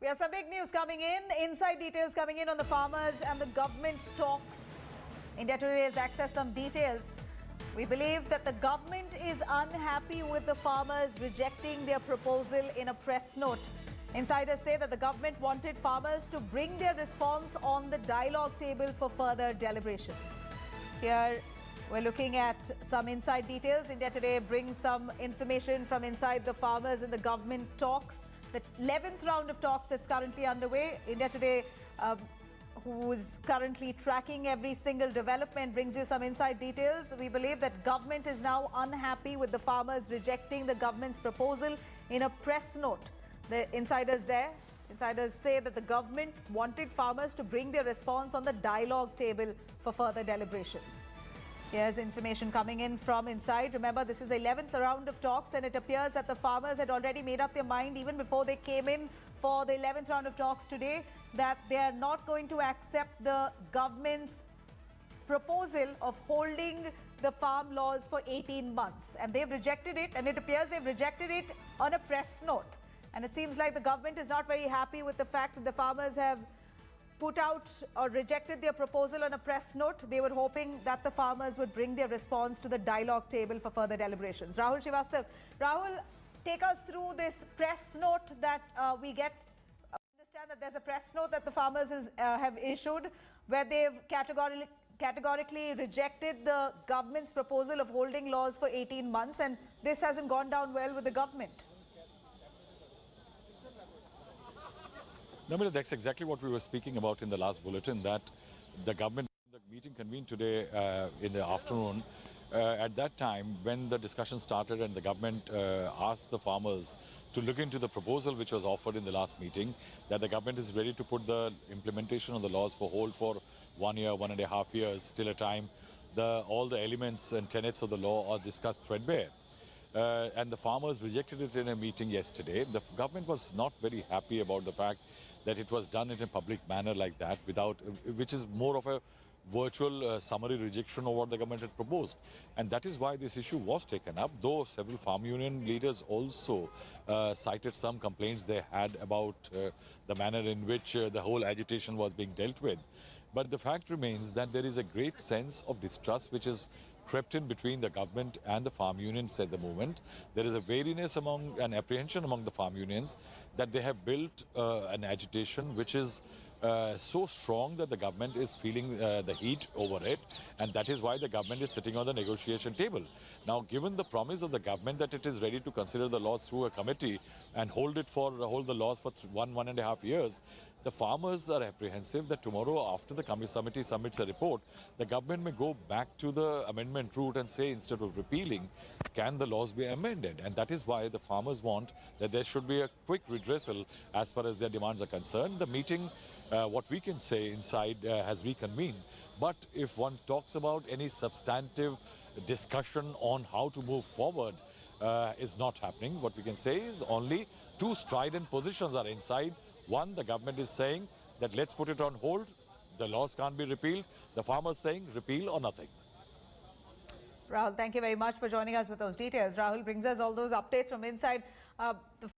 We have some big news coming in. Inside details coming in on the farmers and the government talks. India Today has accessed some details. We believe that the government is unhappy with the farmers rejecting their proposal in a press note. Insiders say that the government wanted farmers to bring their response on the dialogue table for further deliberations. Here we're looking at some inside details. India Today brings some information from inside the farmers and the government talks. The 11th round of talks that's currently underway. India Today, who's currently tracking every single development, brings you some inside details. We believe that government is now unhappy with the farmers rejecting the government's proposal in a press note. The insiders say that the government wanted farmers to bring their response on the dialogue table for further deliberations. Here's information coming in from inside. Remember, this is the 11th round of talks, and it appears that the farmers had already made up their mind even before they came in for the 11th round of talks today, that they are not going to accept the government's proposal of holding the farm laws for 18 months. And they've rejected it, and it appears they've rejected it on a press note. And it seems like the government is not very happy with the fact that the farmers have put out or rejected their proposal on a press note. They were hoping that the farmers would bring their response to the dialogue table for further deliberations. Rahul Srivastav. Rahul, take us through this press note that we get. I understand that there's a press note that the farmers have issued where they've categorically rejected the government's proposal of holding laws for 18 months, and this hasn't gone down well with the government. No, that's exactly what we were speaking about in the last bulletin, that the government, the meeting convened today in the afternoon. At that time, when the discussion started and the government asked the farmers to look into the proposal which was offered in the last meeting, that the government is ready to put the implementation of the laws for hold for 1 year, 1.5 years, till a time all the elements and tenets of the law are discussed threadbare. And the farmers rejected it in a meeting yesterday. The government was not very happy about the fact that it was done in a public manner like that, which is more of a virtual summary rejection of what the government had proposed. And that is why this issue was taken up, though several farm union leaders also cited some complaints they had about the manner in which the whole agitation was being dealt with. But the fact remains that there is a great sense of distrust which is crept in between the government and the farm unions at the moment. There is a wariness and apprehension among the farm unions that they have built an agitation which is so strong that the government is feeling the heat over it, and that is why the government is sitting on the negotiation table. Now, given the promise of the government that it is ready to consider the laws through a committee and hold the laws for 1.5 years, the farmers are apprehensive that tomorrow, after the committee submits a report, the government may go back to the amendment route and say, instead of repealing, can the laws be amended? And that is why the farmers want that there should be a quick redressal as far as their demands are concerned. The meeting, what we can say inside, has reconvened. But if one talks about any substantive discussion on how to move forward, is not happening. What we can say is only two strident positions are inside. One, the government is saying that let's put it on hold, the laws can't be repealed. The farmers saying repeal or nothing. Rahul, thank you very much for joining us with those details. Rahul brings us all those updates from inside the